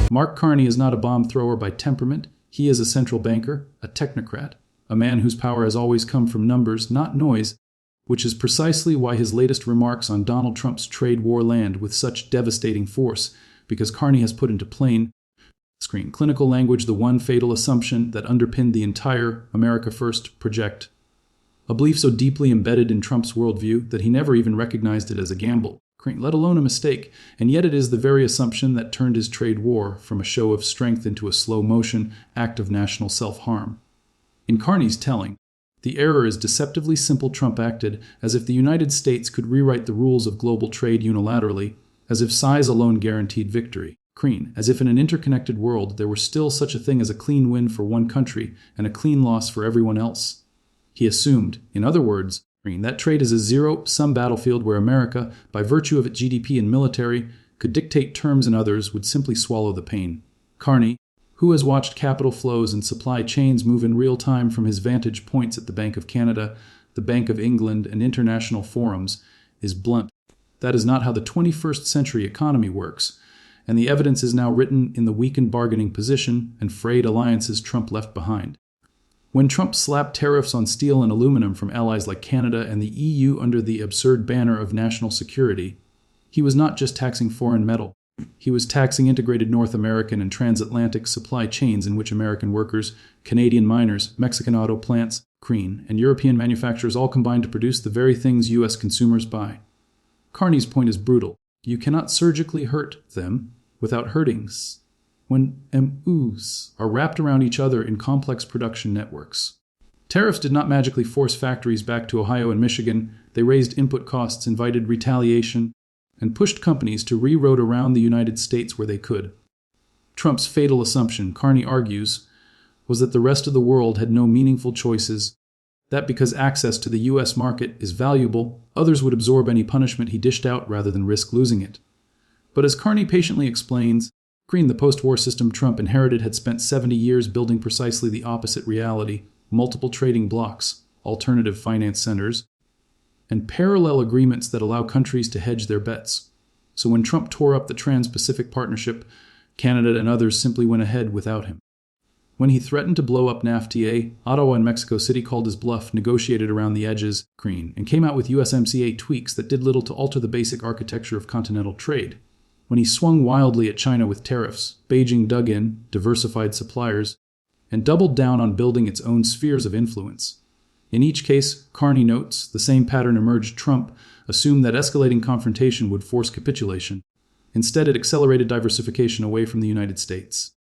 Mark Carney is not a bomb thrower by temperament. He is a central banker, a technocrat, a man whose power has always come from numbers, not noise, which is precisely why his latest remarks on Donald Trump's trade war land with such devastating force, because Carney has put into plain clinical language the one fatal assumption that underpinned the entire America First project, a belief so deeply embedded in Trump's worldview that he never even recognized it as a gamble, let alone a mistake, and yet it is the very assumption that turned his trade war from a show of strength into a slow-motion act of national self-harm. In Carney's telling, the error is deceptively simple. Trump acted as if the United States could rewrite the rules of global trade unilaterally, as if size alone guaranteed victory. As if in an interconnected world there were still such a thing as a clean win for one country and a clean loss for everyone else. He assumed, in other words, that trade is a zero-sum battlefield where America, by virtue of its GDP and military, could dictate terms and others would simply swallow the pain. Carney, who has watched capital flows and supply chains move in real time from his vantage points at the Bank of Canada, the Bank of England, and international forums, is blunt. That is not how the 21st century economy works, and the evidence is now written in the weakened bargaining position and frayed alliances Trump left behind. When Trump slapped tariffs on steel and aluminum from allies like Canada and the EU under the absurd banner of national security, he was not just taxing foreign metal. He was taxing integrated North American and transatlantic supply chains in which American workers, Canadian miners, Mexican auto plants, and European manufacturers all combine to produce the very things U.S. consumers buy. Carney's point is brutal. You cannot surgically hurt them without hurtings. When MOs are wrapped around each other in complex production networks. Tariffs did not magically force factories back to Ohio and Michigan. They raised input costs, invited retaliation, and pushed companies to reroute around the United States where they could. Trump's fatal assumption, Carney argues, was that the rest of the world had no meaningful choices, that because access to the U.S. market is valuable, others would absorb any punishment he dished out rather than risk losing it. But as Carney patiently explains, the post-war system Trump inherited had spent 70 years building precisely the opposite reality: multiple trading blocs, alternative finance centers, and parallel agreements that allow countries to hedge their bets. So when Trump tore up the Trans-Pacific Partnership, Canada and others simply went ahead without him. When he threatened to blow up NAFTA, Ottawa and Mexico City called his bluff, negotiated around the edges, and came out with USMCA tweaks that did little to alter the basic architecture of continental trade. When he swung wildly at China with tariffs, Beijing dug in, diversified suppliers, and doubled down on building its own spheres of influence. In each case, Carney notes, the same pattern emerged. Trump assumed that escalating confrontation would force capitulation. Instead, it accelerated diversification away from the United States.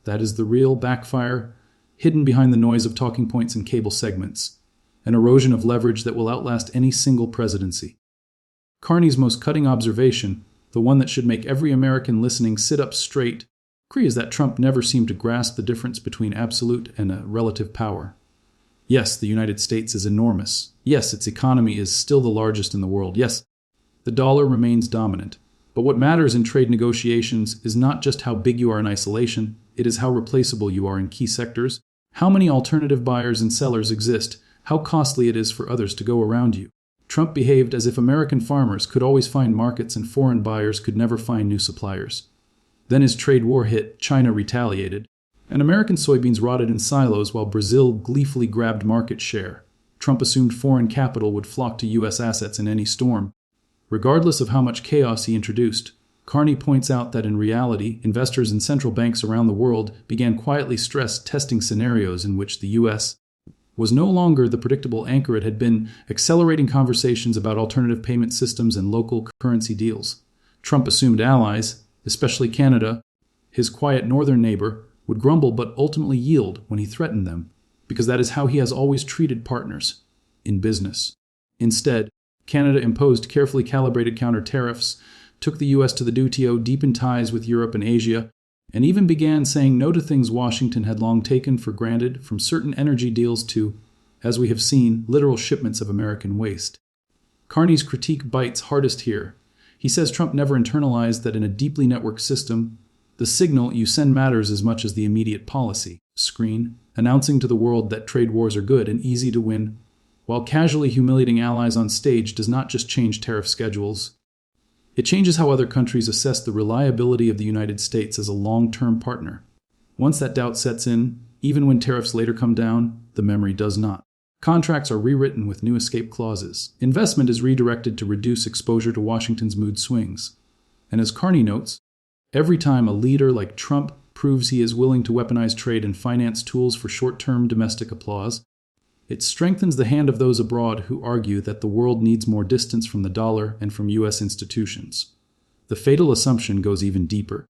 That is the real backfire, hidden behind the noise of talking points and cable segments, an erosion of leverage that will outlast any single presidency. Carney's most cutting observation, the one that should make every American listening sit up straight, is that Trump never seemed to grasp the difference between absolute and relative power. Yes, the United States is enormous. Yes, its economy is still the largest in the world. Yes, the dollar remains dominant. But what matters in trade negotiations is not just how big you are in isolation, it is how replaceable you are in key sectors, how many alternative buyers and sellers exist, how costly it is for others to go around you. Trump behaved as if American farmers could always find markets and foreign buyers could never find new suppliers. Then his trade war hit, China retaliated, and American soybeans rotted in silos while Brazil gleefully grabbed market share. Trump assumed foreign capital would flock to U.S. assets in any storm. Regardless of how much chaos he introduced, Carney points out that in reality, investors and central banks around the world began quietly stress-testing scenarios in which the U.S. was no longer the predictable anchor it had been, accelerating conversations about alternative payment systems and local currency deals. Trump assumed allies, especially Canada, his quiet northern neighbor, would grumble but ultimately yield when he threatened them, because that is how he has always treated partners in business. Instead, Canada imposed carefully calibrated counter-tariffs, took the U.S. to the WTO, deepened ties with Europe and Asia, and even began saying no to things Washington had long taken for granted, from certain energy deals to, as we have seen, literal shipments of American waste. Carney's critique bites hardest here. He says Trump never internalized that in a deeply networked system, the signal you send matters as much as the immediate policy. Announcing to the world that trade wars are good and easy to win, while casually humiliating allies on stage does not just change tariff schedules. It changes how other countries assess the reliability of the United States as a long-term partner. Once that doubt sets in, even when tariffs later come down, the memory does not. Contracts are rewritten with new escape clauses. Investment is redirected to reduce exposure to Washington's mood swings. And as Carney notes, every time a leader like Trump proves he is willing to weaponize trade and finance tools for short-term domestic applause, it strengthens the hand of those abroad who argue that the world needs more distance from the dollar and from U.S. institutions. The fatal assumption goes even deeper,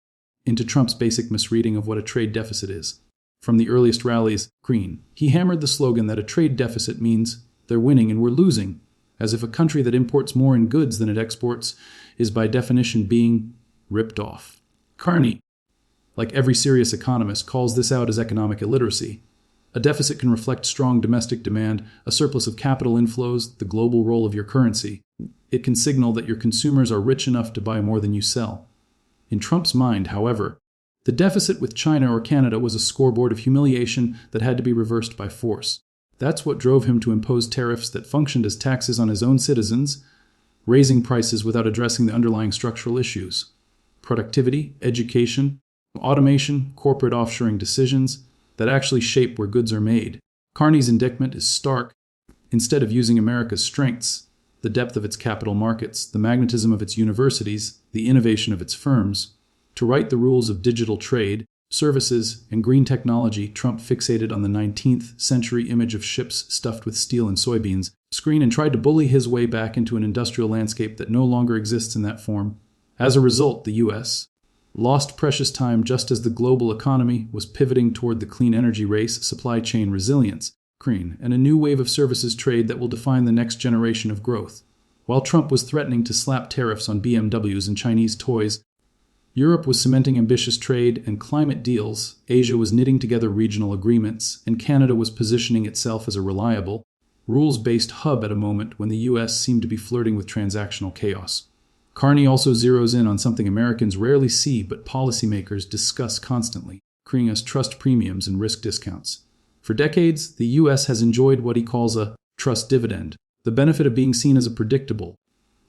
into Trump's basic misreading of what a trade deficit is. From the earliest rallies, green, he hammered the slogan that a trade deficit means they're winning and we're losing, as if a country that imports more in goods than it exports is by definition being ripped off. Carney, like every serious economist, calls this out as economic illiteracy. A deficit can reflect strong domestic demand, a surplus of capital inflows, the global role of your currency. It can signal that your consumers are rich enough to buy more than you sell. In Trump's mind, however, the deficit with China or Canada was a scoreboard of humiliation that had to be reversed by force. That's what drove him to impose tariffs that functioned as taxes on his own citizens, raising prices without addressing the underlying structural issues. Productivity, education, automation, corporate offshoring decisions that actually shape where goods are made. Carney's indictment is stark. Instead of using America's strengths, the depth of its capital markets, the magnetism of its universities, the innovation of its firms, to write the rules of digital trade, services, and green technology, Trump fixated on the 19th century image of ships stuffed with steel and soybeans, and tried to bully his way back into an industrial landscape that no longer exists in that form. As a result, the U.S. lost precious time just as the global economy was pivoting toward the clean energy race, supply chain resilience, and a new wave of services trade that will define the next generation of growth. While Trump was threatening to slap tariffs on BMWs and Chinese toys, Europe was cementing ambitious trade and climate deals, Asia was knitting together regional agreements, and Canada was positioning itself as a reliable, rules-based hub at a moment when the U.S. seemed to be flirting with transactional chaos. Carney also zeroes in on something Americans rarely see but policymakers discuss constantly, accruing us trust premiums and risk discounts. For decades, the U.S. has enjoyed what he calls a trust dividend, the benefit of being seen as a predictable,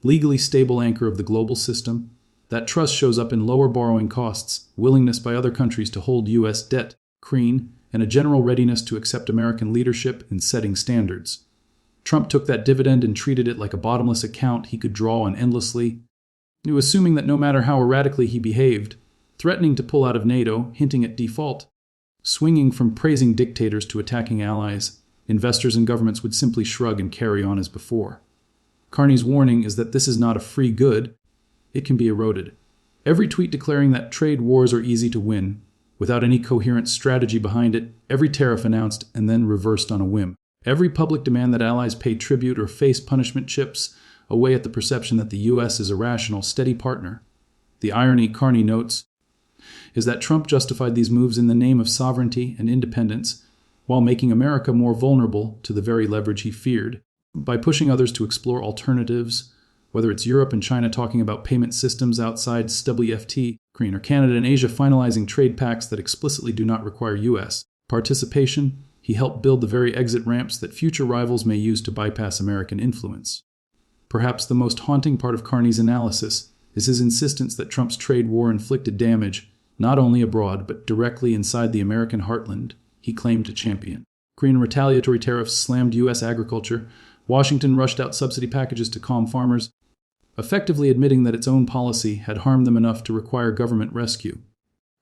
legally stable anchor of the global system. That trust shows up in lower borrowing costs, willingness by other countries to hold U.S. debt, and a general readiness to accept American leadership in setting standards. Trump took that dividend and treated it like a bottomless account he could draw on endlessly, assuming that no matter how erratically he behaved, threatening to pull out of NATO, hinting at default, swinging from praising dictators to attacking allies, investors and governments would simply shrug and carry on as before. Carney's warning is that this is not a free good. It can be eroded. Every tweet declaring that trade wars are easy to win, without any coherent strategy behind it, every tariff announced and then reversed on a whim, every public demand that allies pay tribute or face punishment chips away at the perception that the U.S. is a rational, steady partner. The irony, Carney notes, is that Trump justified these moves in the name of sovereignty and independence, while making America more vulnerable to the very leverage he feared, by pushing others to explore alternatives, whether it's Europe and China talking about payment systems outside WFT, or Canada and Asia finalizing trade pacts that explicitly do not require U.S. participation. He helped build the very exit ramps that future rivals may use to bypass American influence. Perhaps the most haunting part of Carney's analysis is his insistence that Trump's trade war inflicted damage not only abroad but directly inside the American heartland he claimed to champion. Korean retaliatory tariffs slammed U.S. agriculture. Washington rushed out subsidy packages to calm farmers, effectively admitting that its own policy had harmed them enough to require government rescue.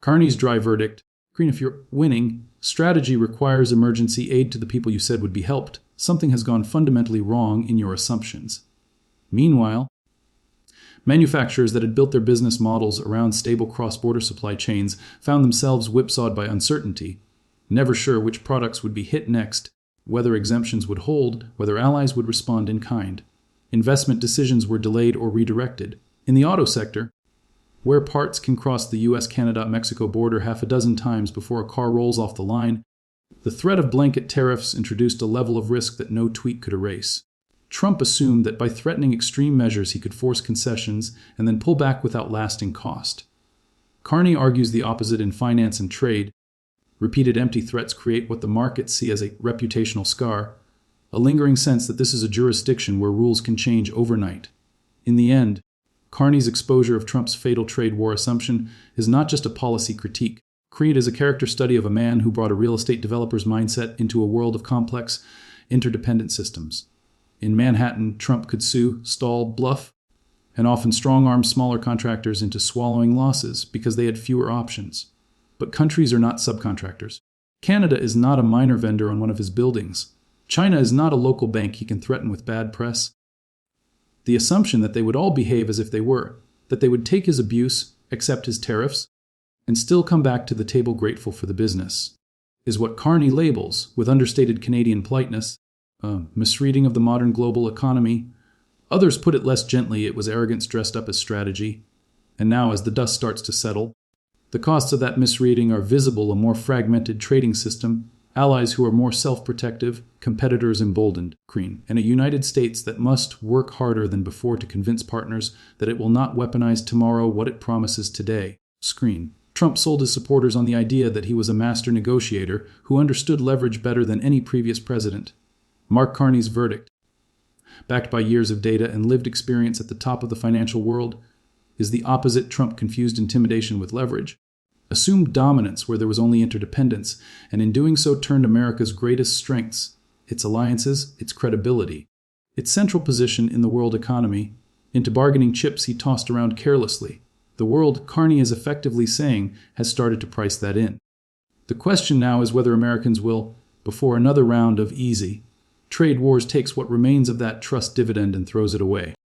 Carney's dry verdict, if you're winning, strategy requires emergency aid to the people you said would be helped. Something has gone fundamentally wrong in your assumptions. Meanwhile, manufacturers that had built their business models around stable cross-border supply chains found themselves whipsawed by uncertainty, never sure which products would be hit next, whether exemptions would hold, whether allies would respond in kind. Investment decisions were delayed or redirected. In the auto sector, where parts can cross the U.S.-Canada-Mexico border half a dozen times before a car rolls off the line, the threat of blanket tariffs introduced a level of risk that no tweet could erase. Trump assumed that by threatening extreme measures he could force concessions and then pull back without lasting cost. Carney argues the opposite in finance and trade. Repeated empty threats create what the markets see as a reputational scar, a lingering sense that this is a jurisdiction where rules can change overnight. In the end, Carney's exposure of Trump's fatal trade war assumption is not just a policy critique. Creed is a character study of a man who brought a real estate developer's mindset into a world of complex, interdependent systems. In Manhattan, Trump could sue, stall, bluff, and often strong-arm smaller contractors into swallowing losses because they had fewer options. But countries are not subcontractors. Canada is not a minor vendor on one of his buildings. China is not a local bank he can threaten with bad press. The assumption that they would all behave as if they were, that they would take his abuse, accept his tariffs, and still come back to the table grateful for the business, is what Carney labels, with understated Canadian politeness, a misreading of the modern global economy. Others put it less gently, it was arrogance dressed up as strategy. And now, as the dust starts to settle, the costs of that misreading are visible: a more fragmented trading system, allies who are more self-protective, competitors emboldened, and a United States that must work harder than before to convince partners that it will not weaponize tomorrow what it promises today. Trump sold his supporters on the idea that he was a master negotiator who understood leverage better than any previous president. Mark Carney's verdict, backed by years of data and lived experience at the top of the financial world, is the opposite. Trump confused intimidation with leverage, assumed dominance where there was only interdependence, and in doing so turned America's greatest strengths, its alliances, its credibility, its central position in the world economy, into bargaining chips he tossed around carelessly. The world, Carney is effectively saying, has started to price that in. The question now is whether Americans will, before another round of easy trade wars takes what remains of that trust dividend and throws it away.